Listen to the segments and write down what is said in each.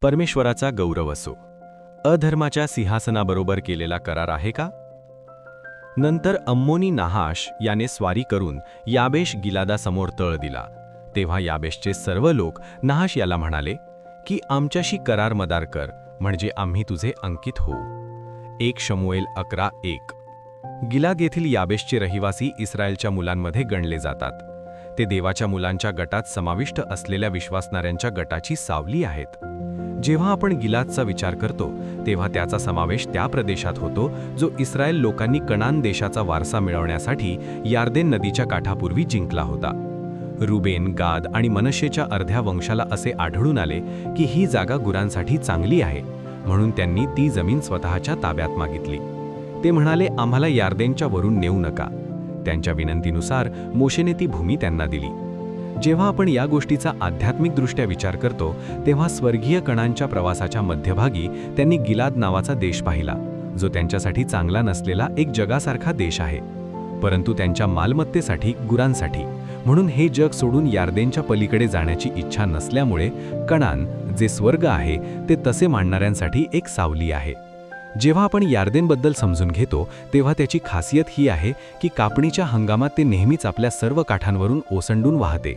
परमेश्वराचा गौरव असो. अधर्माच्या सिंहासनाबरोबर केलेला करार आहे का? नंतर अम्मोनी नाहाश याने स्वारी करून याबेश गिलादासमोर तळ दिला. तेव्हा याबेशचे सर्व लोक नाहाश याला म्हणाले की आमच्याशी करार मदार कर, म्हणजे आम्ही तुझे अंकित होऊ. 1 शमूएल 11:1. गिलाद येथील याबेशचे रहिवासी इस्रायलच्या मुलांमध्ये गणले जातात. ते देवाच्या मुलांच्या गटात समाविष्ट असलेल्या विश्वासणाऱ्यांच्या गटाची सावली आहेत. जेव्हा आपण गिलादचा विचार करतो तेव्हा त्याचा समावेश त्या प्रदेशात होतो जो इस्रायल लोकांनी कनान देशाचा वारसा मिळवण्यासाठी यार्देन नदीच्या काठापूर्वी जिंकला होता. रुबेन, गाद आणि मनश्शेच्या अर्ध्या वंशाला असे आढळून आले की ही जागा गुरांसाठी चांगली आहे, म्हणून त्यांनी ती जमीन स्वतःच्या ताब्यात मागितली. ते म्हणाले, आम्हाला यार्देनच्या वरून नेऊ नका. त्यांच्या विनंतीनुसार मोशेने ती भूमी त्यांना दिली. जेव्हा आपण या गोष्टीचा आध्यात्मिकदृष्ट्या विचार करतो तेव्हा स्वर्गीय कणांच्या प्रवासाच्या मध्यभागी त्यांनी गिलाद नावाचा देश पाहिला, जो त्यांच्यासाठी चांगला नसलेला एक जगासारखा देश आहे, परंतु त्यांच्या मालमत्तेसाठी, गुरांसाठी. म्हणून हे जग सोडून यार्देनच्या पलीकडे जाण्याची इच्छा नसल्यामुळे कणान, जे स्वर्ग आहे, ते तसे मानणाऱ्यांसाठी एक सावली आहे. जेव्हा आपण यार्देनबद्दल समजून घेतो तेव्हा त्याची खासियत ही आहे की कापणीच्या हंगामात ते नेहमीच आपल्या सर्व काठांवरून ओसंडून वाहते.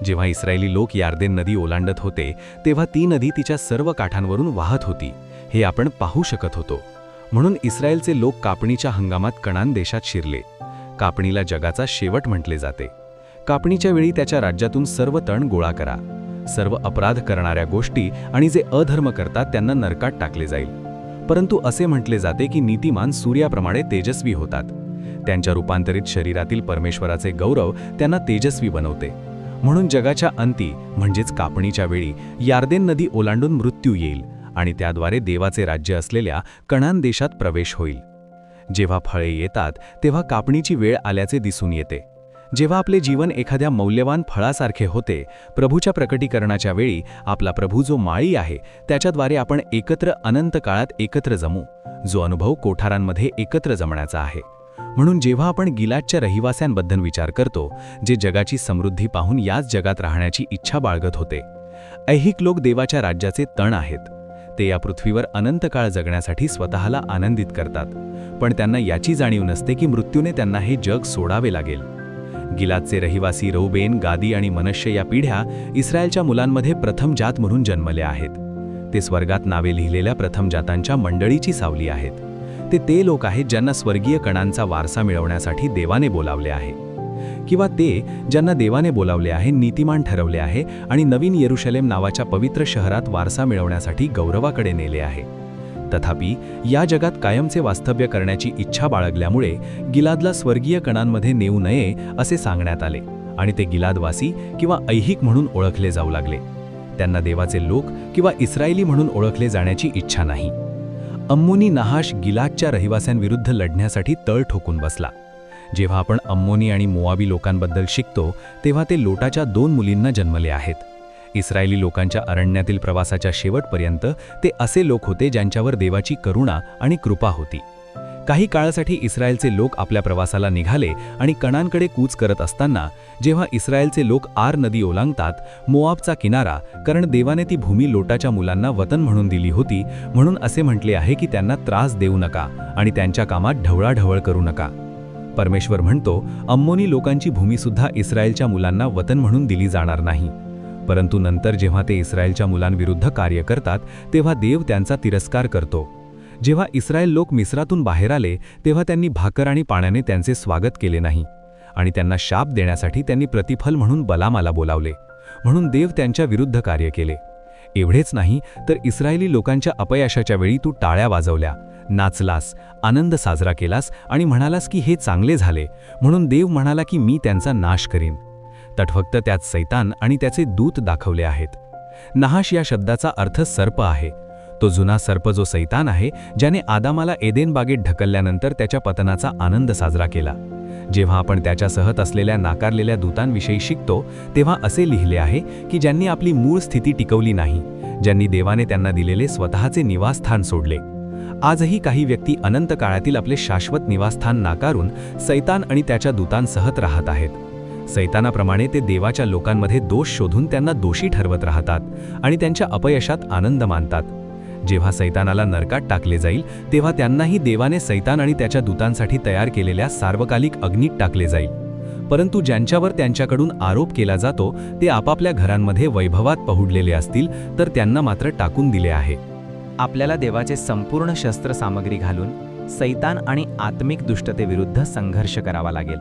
जेव्हा इस्रायली लोक यार्देन नदी ओलांडत होते तेव्हा ती नदी तिच्या सर्व काठांवरून वाहत होती, हे आपण पाहू शकत होतो. म्हणून इस्रायलचे लोक कापणीच्या हंगामात कणान देशात शिरले. कापणीला जगाचा शेवट म्हटले जाते. कापणीच्या वेळी त्याच्या राज्यातून सर्व तण गोळा करा. सर्व अपराध करणाऱ्या गोष्टी आणि जे अधर्म करतात त्यांना नरकात टाकले जाईल. परंतु असे म्हटले जाते की नीतिमान सूर्याप्रमाणे तेजस्वी होतात. त्यांच्या रूपांतरित शरीरातील परमेश्वराचे गौरव त्यांना तेजस्वी बनवते. म्हणून जगाच्या अंती म्हणजेच कापणीच्या वेळी यार्देन नदी ओलांडून मृत्यू येईल आणि त्याद्वारे देवाचे राज्य असलेल्या कणान देशात प्रवेश होईल. जेव्हा फळे येतात तेव्हा कापणीची वेळ आल्याचे दिसून येते. जेव्हा आपले जीवन एखाद्या मौल्यवान फळासारखे होते, प्रभूच्या प्रकटीकरणाच्या वेळी आपला प्रभू जो माळी आहे त्याच्याद्वारे आपण एकत्र अनंत काळात एकत्र जमू, जो अनुभव कोठारांमध्ये एकत्र जमण्याचा आहे. म्हणून जेव्हा आपण गिलादच्या रहिवास्यांबद्दल विचार करतो, जे जगाची समृद्धी पाहून याच जगात राहण्याची इच्छा बाळगत होते, ऐहिक लोक देवाच्या राज्याचे तण आहेत. ते या पृथ्वीवर अनंत काळ जगण्यासाठी स्वतःला आनंदित करतात, पण त्यांना याची जाणीव नसते की मृत्यूने त्यांना हे जग सोडावे लागेल. गिलादचे रहिवासी रौबेन, गादी आणि मनश्शे या पिढ्या इस्रायलच्या मुलांमध्ये प्रथम जात म्हणून जन्मल्या आहेत. ते स्वर्गात नावे लिहिलेल्या प्रथम जातांच्या मंडळीची सावली आहेत. ते लोक आहेत ज्यांना स्वर्गीय कणांचा वारसा मिळवण्यासाठी देवाने बोलावले आहे, किंवा ते ज्यांना देवाने बोलावले आहे, नीतिमान ठरवले आहे आणि नवीन येरुशलेम नावाच्या पवित्र शहरात वारसा मिळवण्यासाठी गौरवाकडे नेले आहे. तथापि या जगात कायमचे वास्तव्य करण्याची इच्छा बाळगल्यामुळे गिलादला स्वर्गीय कणांमध्ये नेऊ नये असे सांगण्यात आले आणि ते गिलादवासी किंवा ऐहिक म्हणून ओळखले जाऊ लागले. त्यांना देवाचे लोक किंवा इस्रायली म्हणून ओळखले जाण्याची इच्छा नाही. अम्मोनी नाहाश गिलादच्या रहिवास्यांविरुद्ध लढण्यासाठी तळ ठोकून बसला. जेव्हा आपण अम्मोनी आणि मोआबी लोकांबद्दल शिकतो तेव्हा ते लोटाच्या 2 मुलींना जन्मले आहेत. इस्रायली लोकांच्या अरण्यातील प्रवासाच्या शेवटपर्यंत ते असे लोक होते ज्यांच्यावर देवाची करुणा आणि कृपा होती. काही काळासाठी इस्रायलचे लोक आपल्या प्रवासाला निघाले आणि कणानकडे कूच करत असताना जेव्हा इस्रायलचे लोक आर नदी ओलांगतात, मोआबचा किनारा, कारण देवाने ती भूमी लोटाच्या मुलांना वतन म्हणून दिली होती, म्हणून असे म्हटले आहे की त्यांना त्रास देऊ नका आणि त्यांच्या कामात ढवळाढवळ करू नका. परमेश्वर म्हणतो, अम्मोनी लोकांची भूमीसुद्धा इस्रायलच्या मुलांना वतन म्हणून दिली जाणार नाही. परंतु नंतर जेव्हा ते इस्रायलच्या मुलांविरुद्ध कार्य करतात तेव्हा देव त्यांचा तिरस्कार करतो. जेव्हा इस्रायल लोक मिस्रातून बाहेर आले तेव्हा त्यांनी भाकर आणि पाण्याने त्यांचे स्वागत केले नाही आणि त्यांना शाप देण्यासाठी त्यांनी प्रतिफल म्हणून बलामाला बोलावले, म्हणून देव त्यांच्या विरुद्ध कार्य केले. एवढेच नाही तर इस्रायली लोकांच्या अपयशाच्या वेळी तू टाळ्या वाजवल्या, नाचलास, आनंद साजरा केलास आणि म्हणालास की हे चांगले झाले, म्हणून देव म्हणाला की मी त्यांचा नाश करीन. तर फक्त त्यात सैतान आणि त्याचे दूत दाखवले आहेत. नाहाश या शब्दाचा अर्थ सर्प आहे. तो जुना सर्प जो सैतान आहे, ज्याने आदामाला एदेन बागेत ढकलल्यानंतर त्याच्या पतनाचा आनंद साजरा केला. जेव्हा आपण त्याच्यासहत असलेल्या नाकारलेल्या दूतांविषयी शिकतो तेव्हा असे लिहिले आहे की ज्यांनी आपली मूळ स्थिती टिकवली नाही, ज्यांनी देवाने त्यांना दिलेले स्वतःचे निवासस्थान सोडले. आजही काही व्यक्ती अनंत काळातील आपले शाश्वत निवासस्थान नाकारून सैतान आणि त्याच्या दूतांसहत राहत आहेत. सैतानाप्रमाणे ते देवाच्या लोकांमध्ये दोष शोधून त्यांना दोषी ठरवत राहतात आणि त्यांच्या अपयशात आनंद मानतात. जेव्हा सैतानाला नरकात टाकले जाईल तेव्हा त्यांनाही देवाने सैतान आणि त्याच्या दूतांसाठी तयार केलेल्या सार्वकालिक अग्नीत टाकले जाईल. परंतु ज्यांच्यावर त्यांच्याकडून आरोप केला जातो ते आपापल्या घरांमध्ये वैभवात पहुडलेले असतील तर त्यांना मात्र टाकून दिले आहे. आपल्याला देवाचे संपूर्ण शस्त्रसामग्री घालून सैतान आणि आत्मिक दुष्टतेविरुद्ध संघर्ष करावा लागेल.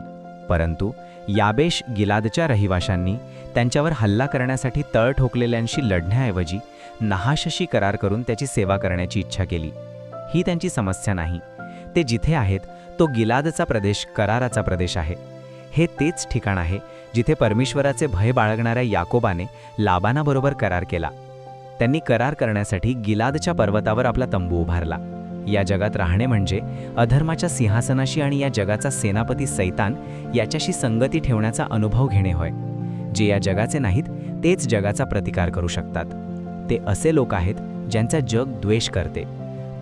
परंतु याबेश गिलादच्या रहिवाशांनी त्यांच्यावर हल्ला करण्यासाठी तळ ठोकलेल्यांशी लढण्याऐवजी नहाशशी करार करून त्याची सेवा करण्याची इच्छा केली. ही त्यांची समस्या नाही. ते जिथे आहेत तो गिलादचा प्रदेश कराराचा प्रदेश आहे. हे तेच ठिकाण आहे जिथे परमेश्वराचे भय बाळगणाऱ्या याकोबाने लाबानाबरोबर करार केला. त्यांनी करार करण्यासाठी गिलादच्या पर्वतावर आपला तंबू उभारला. या जगात राहणे म्हणजे अधर्माच्या सिंहासनाशी आणि या जगाचा सेनापती सैतान याच्याशी संगती ठेवण्याचा अनुभव घेणे होय. जे या जगाचे नाहीत तेच जगाचा प्रतिकार करू शकतात. ते असे लोक आहेत ज्यांचा जग द्वेष करते,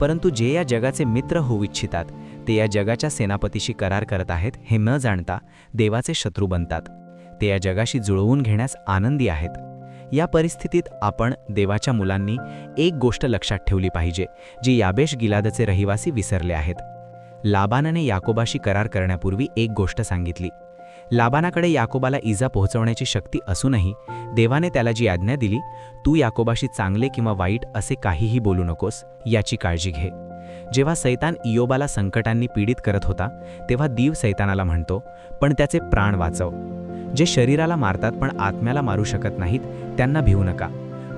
परंतु जे या जगाचे मित्र होऊ इच्छितात ते या जगाच्या सेनापतीशी करार करत आहेत हे न जाणता देवाचे शत्रू बनतात. ते या जगाशी जुळवून घेण्यास आनंदी आहेत. या परिस्थितीत आपण देवाच्या मुलांनी एक गोष्ट लक्षात ठेवली पाहिजे जी याबेश गिलादचे रहिवासी विसरले आहेत. लाबानाने याकोबाशी करार करण्यापूर्वी एक गोष्ट सांगितली. लाबानाकडे याकोबाला इजा पोहोचवण्याची शक्ती असूनही देवाने त्याला जी आज्ञा दिली, तू याकोबाशी चांगले किंवा वाईट असे काहीही बोलू नकोस, याची काळजी घे. जेव्हा सैतान इयोबाला संकटांनी पीडित करत होता तेव्हा दीव सैतानाला म्हणतो, पण त्याचे प्राण वाचव. जे शरीराला मारतात पण आत्म्याला मारू शकत नाहीत त्यांना भिवू नका.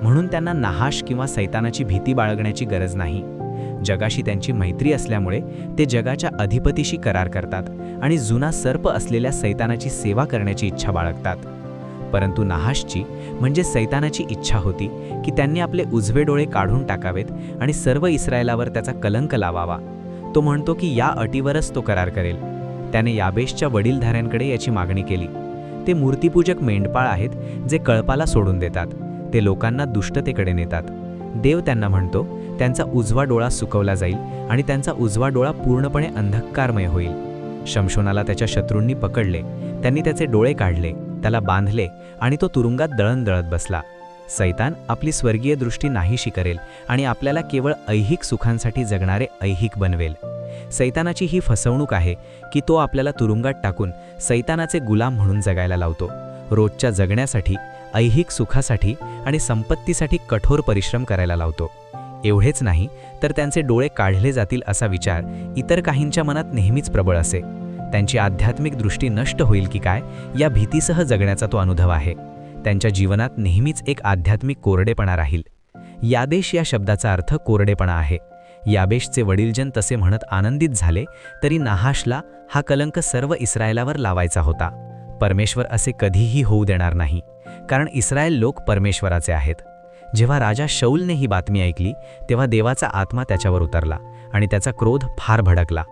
म्हणून त्यांना नाहाश किंवा सैतानाची भीती बाळगण्याची गरज नाही. जगाशी त्यांची मैत्री असल्यामुळे ते जगाच्या अधिपतीशी करार करतात आणि जुना सर्प असलेल्या सैतानाची सेवा करण्याची इच्छा बाळगतात. परंतु नाहाशची म्हणजे सैतानाची इच्छा होती की त्यांनी आपले उजवे डोळे काढून टाकावेत आणि सर्व इस्रायलावर त्याचा कलंक लावावा. तो म्हणतो की या अटीवरच तो करार करेल. त्याने याबेशच्या वडीलधाऱ्यांकडे याची मागणी केली. ते मूर्तिपूजक मेंढपाळ आहेत जे कळपाला सोडून देतात. ते लोकांना दुष्टतेकडे नेतात. देव त्यांना म्हणतो त्यांचा उजवा डोळा सुकवला जाईल आणि त्यांचा उजवा डोळा पूर्णपणे अंधकारमय होईल. शमशोनाला त्याच्या शत्रूंनी पकडले. त्यांनी त्याचे डोळे काढले, त्याला बांधले आणि तो तुरुंगात दळणदळत बसला. सैतान आपली स्वर्गीय दृष्टी नाहीशी करेल आणि आपल्याला केवळ ऐहिक सुखांसाठी जगणारे ऐहिक बनवेल. सैतानाची ही फसवणूक आहे की तो आपल्याला तुरुंगात टाकून सैतानाचे गुलाम म्हणून जगायला लावतो. रोजच्या जगण्यासाठी, ऐहिक सुखासाठी आणि संपत्तीसाठी कठोर परिश्रम करायला लावतो. एवढेच नाही तर त्यांचे डोळे काढले जातील असा विचार इतर काहींच्या मनात नेहमीच प्रबळ असे. त्यांची आध्यात्मिक दृष्टी नष्ट होईल की काय या भीतीसह जगण्याचा तो अनुभव आहे. त्यांच्या जीवनात नेहमीच एक आध्यात्मिक कोरडेपणा राहील. याबेश या शब्दाचा अर्थ कोरडेपणा आहे. याबेशचे वडीलजन तसे म्हणत आनंदित झाले तरी नाहाशला हा कलंक सर्व इस्रायलावर लावायचा होता. परमेश्वर असे कधीही होऊ देणार नाही, कारण इस्रायल लोक परमेश्वराचे आहेत. जेव्हा राजा शौलने ही बातमी ऐकली तेव्हा देवाचा आत्मा त्याच्यावर उतरला आणि त्याचा क्रोध फार भडकला.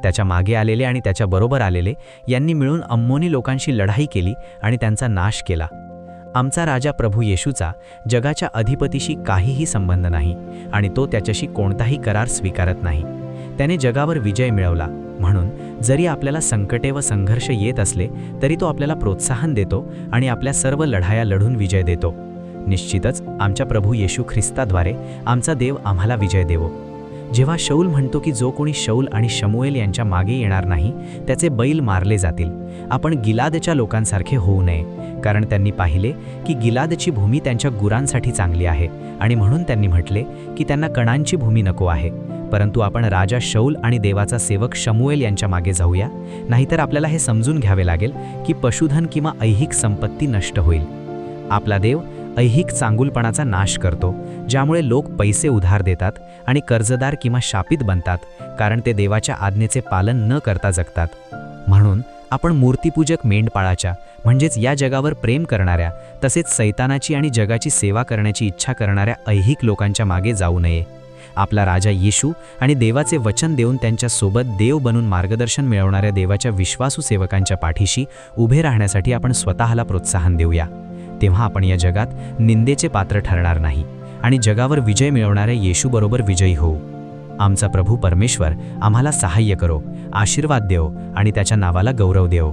त्याच्या मागे आलेले आणि त्याच्याबरोबर आलेले यांनी मिळून अम्मोनी लोकांशी लढाई केली आणि त्यांचा नाश केला. आमचा राजा प्रभू येशूचा जगाच्या अधिपतीशी काहीही संबंध नाही आणि तो त्याच्याशी कोणताही करार स्वीकारत नाही. त्याने जगावर विजय मिळवला. म्हणून जरी आपल्याला संकटे व संघर्ष येत असले तरी तो आपल्याला प्रोत्साहन देतो आणि आपल्या सर्व लढाया लढून विजय देतो. निश्चितच आमच्या प्रभू येशू ख्रिस्ताद्वारे आमचा देव आम्हाला विजय देवो. जेव्हा शौल म्हणतो की जो कोणी शौल आणि शमुएल यांच्या मागे येणार नाही त्याचे बैल मारले जातील, आपण गिलादच्या लोकांसारखे होऊ नये, कारण त्यांनी पाहिले की गिलादची भूमी त्यांच्या गुरांसाठी चांगली आहे आणि म्हणून त्यांनी म्हटले की त्यांना कणांची भूमी नको आहे. परंतु आपण राजा शौल आणि देवाचा सेवक शमुएल यांच्या मागे जाऊया, नाहीतर आपल्याला हे समजून घ्यावे लागेल की पशुधन किंवा ऐहिक संपत्ती नष्ट होईल. आपला देव ऐहिक चांगुलपणाचा नाश करतो, ज्यामुळे लोक पैसे उधार देतात आणि कर्जदार किंवा शापित बनतात, कारण ते देवाच्या आज्ञेचे पालन न करता जगतात. म्हणून आपण मूर्तिपूजक मेंढपाळाच्या म्हणजेच या जगावर प्रेम करणाऱ्या तसेच सैतानाची आणि जगाची सेवा करण्याची इच्छा करणाऱ्या ऐहिक लोकांच्या मागे जाऊ नये. आपला राजा येशू आणि देवाचे वचन देऊन त्यांच्यासोबत देव बनून मार्गदर्शन मिळवणाऱ्या देवाच्या विश्वासू सेवकांच्या पाठीशी उभे राहण्यासाठी आपण स्वतःला प्रोत्साहन देऊया. तेव्हा आपण या जगात निंदेचे पात्र ठरणार नाही आणि जगावर विजय मिळवणाऱ्या येशूबरोबर विजयी होऊ. आमचा प्रभू परमेश्वर आम्हाला सहाय्य करो, आशीर्वाद देव आणि त्याच्या नावाला गौरव देव.